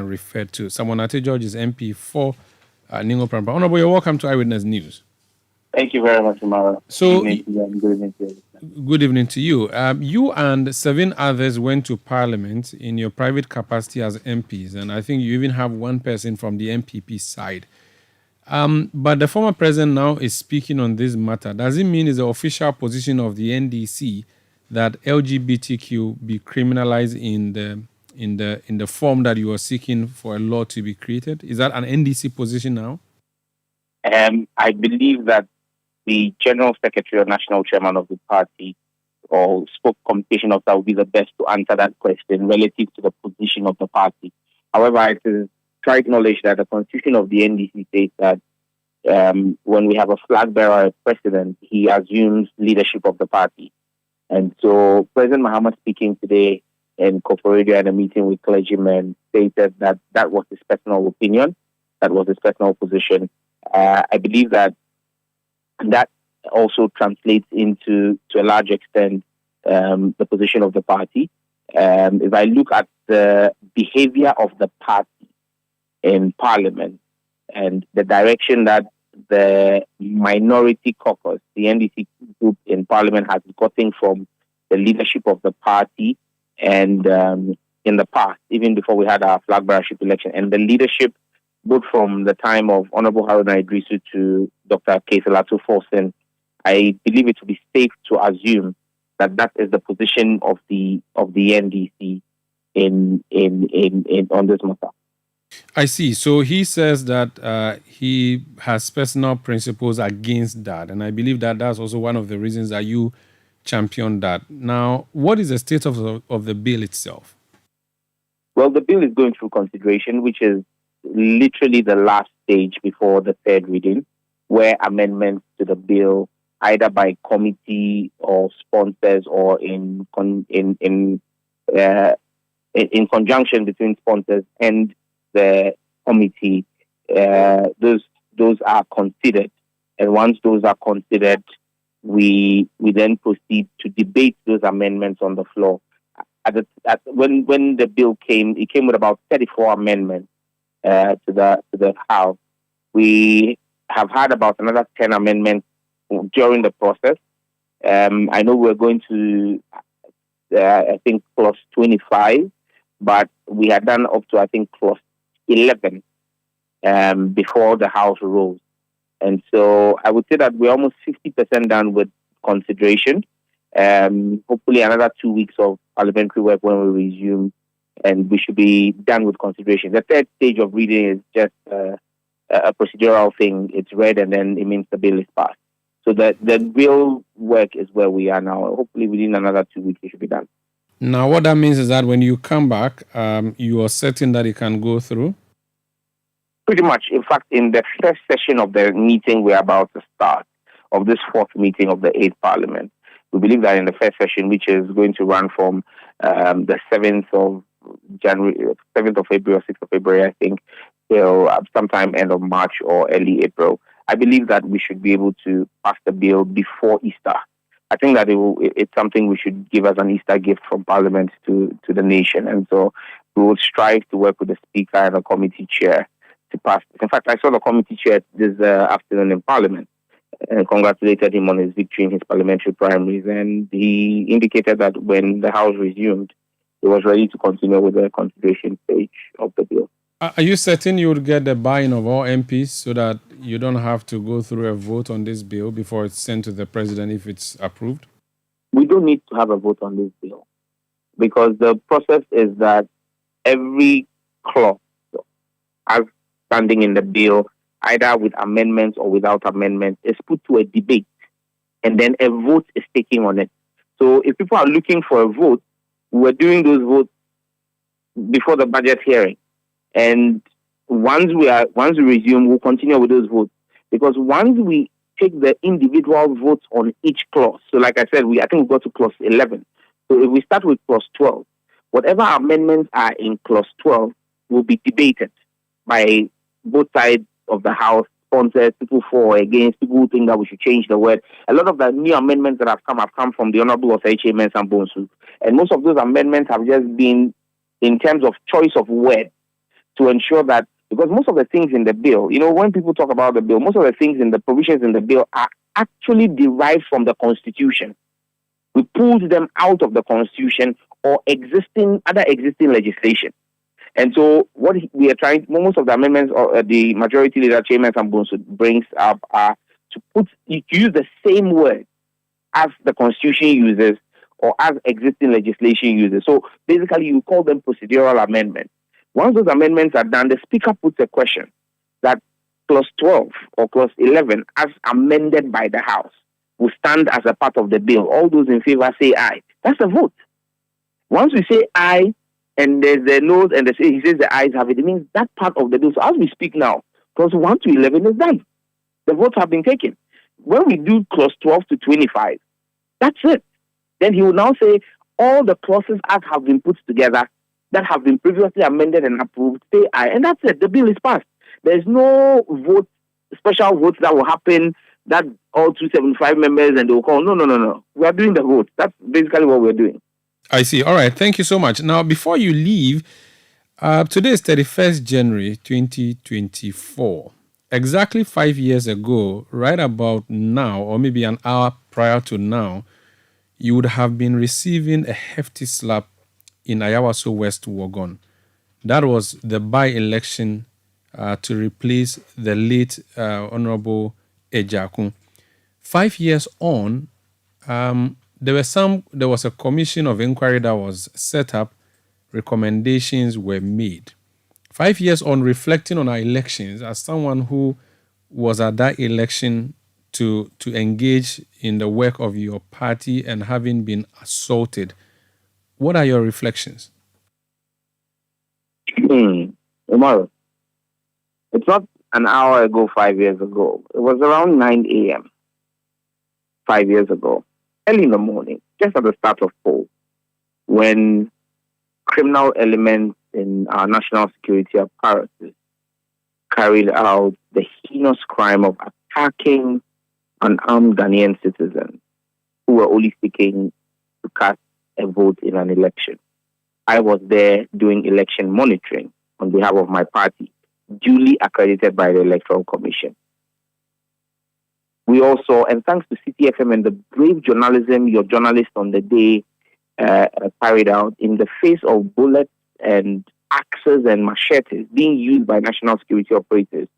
referred to. Samuel Nate George is MP for Ningo Prampa. Honorable, you're welcome to Eyewitness News. Thank you very much, Umara. So, good evening to you. Good evening to you. You and 7 others went to Parliament in your private capacity as MPs, and I think you even have one person from the MPP side. But the former president now is speaking on this matter. Does it mean it's the official position of the NDC that LGBTQ be criminalized in the form that you are seeking for a law to be created? Is that an NDC position now? I believe that the General Secretary or National Chairman of the party or spokesperson of that would be the best to answer that question relative to the position of the party. However, it is to acknowledge that the constitution of the NDC states that when we have a flag bearer as president, he assumes leadership of the party. And so President Mahama speaking today in Koforidua in a meeting with clergymen stated that that was his personal opinion, that was his personal position. I believe that also translates into, to a large extent, the position of the party. If I look at the behavior of the party in Parliament and the direction that the minority caucus, the NDC group in Parliament, has gotten from the leadership of the party and in the past, even before we had our flag bearership election, and the leadership both from the time of Honorable Haruna Idrisu to Dr. Keselatu Forsen, I believe it to be safe to assume that that is the position of the NDC in on this matter. I see. So he says that he has personal principles against that, and I believe that that's also one of the reasons that you championed that. Now, what is the state of the bill itself? Well, the bill is going through consideration, which is literally the last stage before the third reading, where amendments to the bill, either by committee or sponsors or in conjunction between sponsors and the committee, those are considered. And once those are considered, we then proceed to debate those amendments on the floor. When the bill came, it came with about 34 amendments to the House. We have had about another 10 amendments during the process. I know we're going to, I think, clause 25, but we had done up to, I think, clause 11 before the House rose. And so I would say that we're almost 50% done with consideration. Hopefully another 2 weeks of parliamentary work when we resume, and we should be done with consideration. The third stage of reading is just a procedural thing. It's read and then it means the bill is passed. So the real work is where we are now. Hopefully within another 2 weeks it should be done. Now what that means is that when you come back, you are certain that it can go through? Pretty much. In fact, in the first session of the meeting we're about to start, of this fourth meeting of the 8th Parliament, we believe that in the first session, which is going to run from the 7th of January, 7th of February or 6th of February, I think, till sometime end of March or early April, I believe that we should be able to pass the bill before Easter. I think that it's something we should give as an Easter gift from Parliament to the nation. And so we will strive to work with the Speaker and the committee chair to pass. In fact, I saw the committee chair this afternoon in Parliament and congratulated him on his victory in his parliamentary primaries. And he indicated that when the House resumed, he was ready to continue with the consideration stage of the bill. Are you certain you would get the buy-in of all MPs so that you don't have to go through a vote on this bill before it's sent to the president if it's approved? We don't need to have a vote on this bill because the process is that every clause as standing in the bill, either with amendments or without amendments, is put to a debate and then a vote is taken on it. So if people are looking for a vote, we're doing those votes before the budget hearing. And once we resume, we'll continue with those votes. Because once we take the individual votes on each clause, so like I said, I think we got to clause 11. So if we start with clause 12, whatever amendments are in clause 12 will be debated by both sides of the House, sponsors, people for or against, people who think that we should change the word. A lot of the new amendments that have come from the Honorable Oseiche Mensah Bonsu. And most of those amendments have just been in terms of choice of word. to ensure that, because most of the things in the bill, when people talk about the bill, most of the things in the provisions in the bill are actually derived from the Constitution. We pulled them out of the Constitution or other existing legislation. And so what we are trying, most of the amendments or the majority leader, Chairman Sambonso, brings up are to use the same word as the Constitution uses or as existing legislation uses. So basically, you call them procedural amendments. Once those amendments are done, the Speaker puts a question that Clause 12 or Clause 11, as amended by the House, will stand as a part of the bill. All those in favor say aye. That's a vote. Once we say aye, and there's the noes, and he says the ayes have it, it means that part of the bill. So as we speak now, Clause 1 to 11 is done. The votes have been taken. When we do Clause 12 to 25, that's it. Then he will now say all the clauses as have been put together that have been previously amended and approved, say aye. And that's it. The bill is passed. There's no vote, special votes that will happen that all 275 members and they will call. No. We are doing the vote. That's basically what we're doing. I see. All right. Thank you so much. Now, before you leave, today is 31st January 2024. Exactly 5 years ago, right about now, or maybe an hour prior to now, you would have been receiving a hefty slap in Ayawaso West Wuogon. That was the by-election to replace the late Honorable Ejakun. 5 years on, there was a commission of inquiry that was set up. Recommendations were made. 5 years on, reflecting on our elections, as someone who was at that election to engage in the work of your party and having been assaulted, what are your reflections? Tomorrow. It's not an hour ago, 5 years ago. It was around 9 a.m. 5 years ago, early in the morning, just at the start of poll, when criminal elements in our national security apparatus carried out the heinous crime of attacking unarmed Ghanaian citizens who were only seeking to cast a vote in an election. I was there doing election monitoring on behalf of my party, duly accredited by the Electoral Commission. We also, and thanks to Citi FM and the brave journalism your journalists on the day carried out, in the face of bullets and axes and machetes being used by national security operators,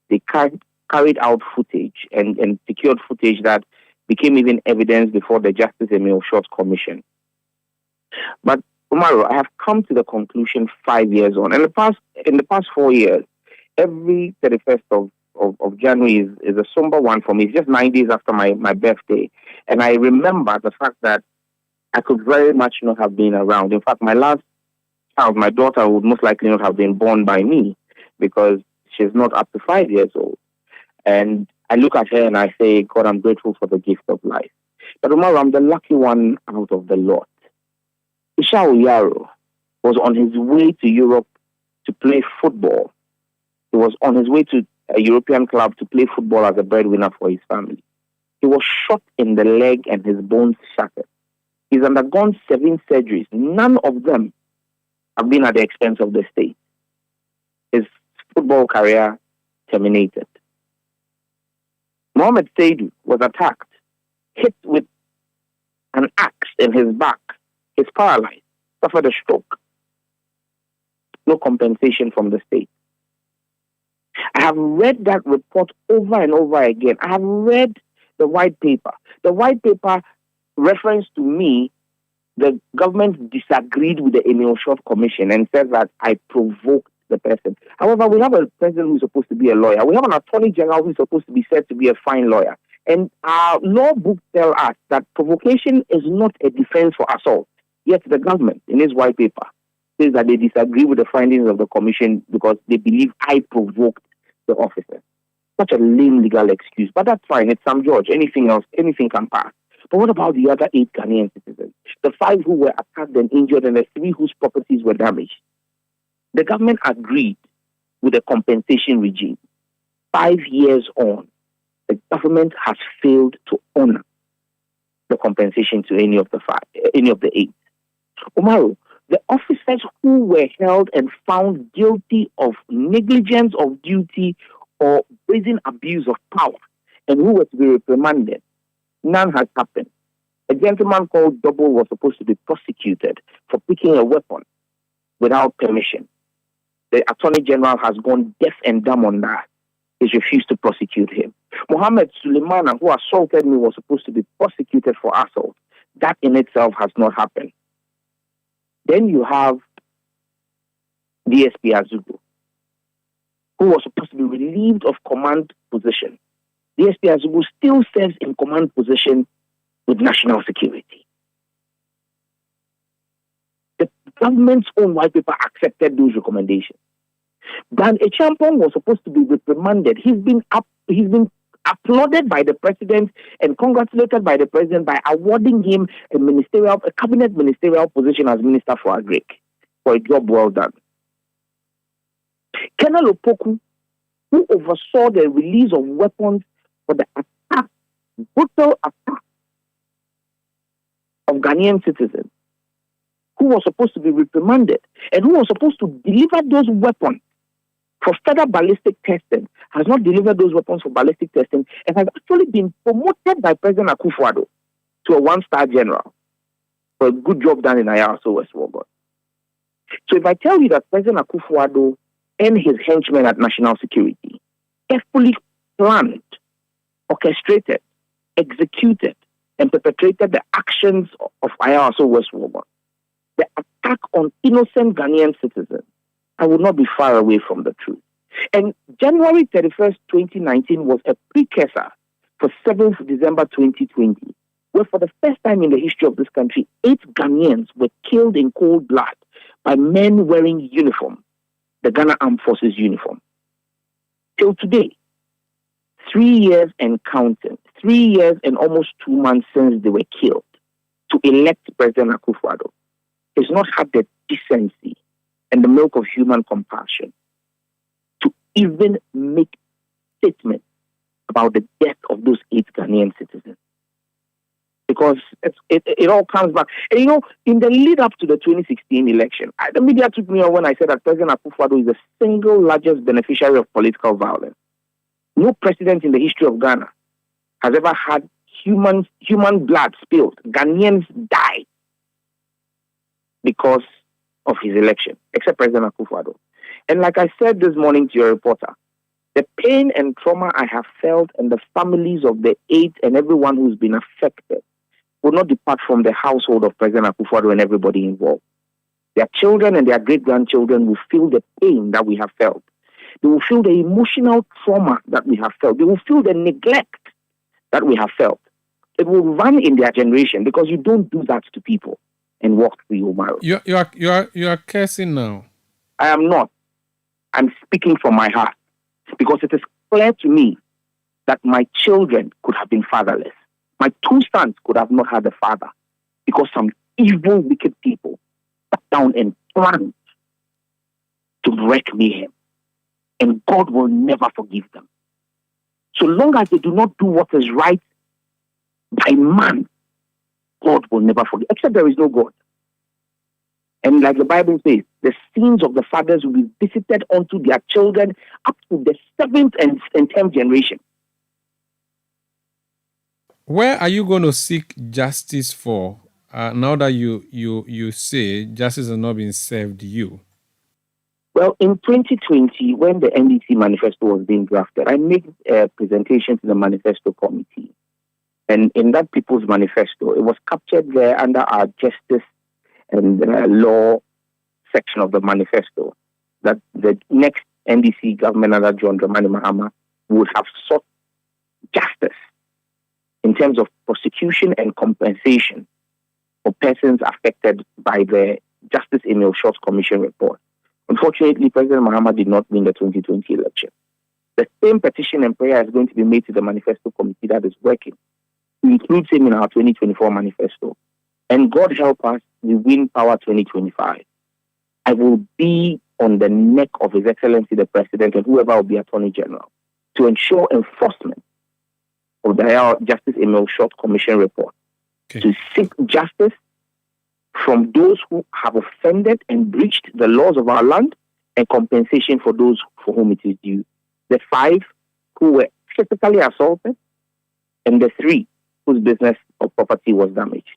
they carried out footage and secured footage that became even evidence before the Justice Emil Short Commission. But Umaru, I have come to the conclusion 5 years on. In the past 4 years, every 31st of January is a somber one for me. It's just 9 days after my birthday. And I remember the fact that I could very much not have been around. In fact, my last child, my daughter, would most likely not have been born by me because she's not up to 5 years old. And I look at her and I say, God, I'm grateful for the gift of life. But Umaru, I'm the lucky one out of the lot. Isha Oyaro was on his way to Europe to play football. He was on his way to a European club to play football as a breadwinner for his family. He was shot in the leg and his bones shattered. He's undergone 7 surgeries. None of them have been at the expense of the state. His football career terminated. Mohamed Saidu was attacked, hit with an axe in his back. He's paralyzed, suffered a stroke. No compensation from the state. I have read that report over and over again. I have read the white paper. The white paper referenced to me the government disagreed with the Emil Short Commission and said that I provoked the person. However, we have a president who's supposed to be a lawyer. We have an attorney general who's supposed to be said to be a fine lawyer. And our law books tell us that provocation is not a defense for assault. Yet the government, in its white paper, says that they disagree with the findings of the commission because they believe I provoked the officer. Such a lame legal excuse. But that's fine. It's Sam George. Anything else, anything can pass. But what about the other 8 Ghanaian citizens? The 5 who were attacked and injured and the 3 whose properties were damaged. The government agreed with the compensation regime. 5 years on, the government has failed to honor the compensation to any of the 8. Umaru, The officers who were held and found guilty of negligence of duty or brazen abuse of power and who were to be reprimanded, none has happened. A gentleman called Double was supposed to be prosecuted for picking a weapon without permission. The Attorney General has gone deaf and dumb on that. He's refused to prosecute him. Mohammed Suleimana, who assaulted me, was supposed to be prosecuted for assault. That in itself has not happened. Then you have DSP Azugu, who was supposed to be relieved of command position. DSP Azugu still serves in command position with national security. The government's own white paper accepted those recommendations. Dan Echampong was supposed to be reprimanded. He's been applauded by the president and congratulated by the president by awarding him a cabinet ministerial position as Minister for Agric for a job well done. Colonel Opoku, who oversaw the release of weapons for the brutal attack of Ghanaian citizens, who was supposed to be reprimanded and who was supposed to deliver those weapons for further ballistic testing, has not delivered those weapons for ballistic testing and has actually been promoted by President Akufo-Addo to a one-star general for a good job done in Ayawaso West Wuogon. So if I tell you that President Akufo-Addo and his henchmen at National Security carefully planned, orchestrated, executed, and perpetrated the actions of Ayawaso West Wuogon, the attack on innocent Ghanaian citizens, I would not be far away from the truth. And January 31st, 2019 was a precursor for 7th December 2020, where for the first time in the history of this country, 8 Ghanaians were killed in cold blood by men wearing uniform, the Ghana Armed Forces uniform. Till today, 3 years and counting, 3 years and almost 2 months since they were killed, to elect President Akufo-Addo, has not had the decency and the milk of human compassion to even make statements about the death of those 8 Ghanaian citizens. Because it all comes back. And in the lead up to the 2016 election, the media took me on when I said that President Akufo-Addo is the single largest beneficiary of political violence. No president in the history of Ghana has ever had human blood spilled. Ghanaians died because of his election, except President Akufo-Addo. And like I said this morning to your reporter, the pain and trauma I have felt and the families of the 8 and everyone who's been affected will not depart from the household of President Akufo-Addo and everybody involved. Their children and their great-grandchildren will feel the pain that we have felt. They will feel the emotional trauma that we have felt. They will feel the neglect that we have felt. It will run in their generation because you don't do that to people and walk through your marrow. You are cursing now. I am not. I'm speaking from my heart because it is clear to me that my children could have been fatherless. My 2 sons could have not had a father because some evil, wicked people sat down and planned to wreak mayhem. And God will never forgive them. So long as they do not do what is right by man, God will never forgive, except there is no God. And like the Bible says, the sins of the fathers will be visited onto their children up to the 7th and 10th generation. Where are you going to seek justice for now that you say justice has not been served you? Well, in 2020, when the NDC manifesto was being drafted, I made a presentation to the manifesto committee. And in that People's Manifesto, it was captured there under our justice and law section of the manifesto that the next NDC government under John Dramani Mahama would have sought justice in terms of prosecution and compensation for persons affected by the Justice Emil Short Commission report. Unfortunately, President Mahama did not win the 2020 election. The same petition and prayer is going to be made to the manifesto committee that is working. We include him in our 2024 manifesto. And God help us, we win power 2025. I will be on the neck of His Excellency the President and whoever will be Attorney General to ensure enforcement of the Justice Emil Short Commission report, to seek justice from those who have offended and breached the laws of our land, and compensation for those for whom it is due. The 5 who were physically assaulted, and the 3 whose business or property was damaged.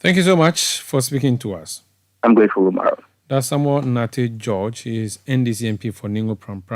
Thank you so much for speaking to us. I'm grateful, Umaro. That's Samuel Nate George. He is NDC MP for Ningo Pram.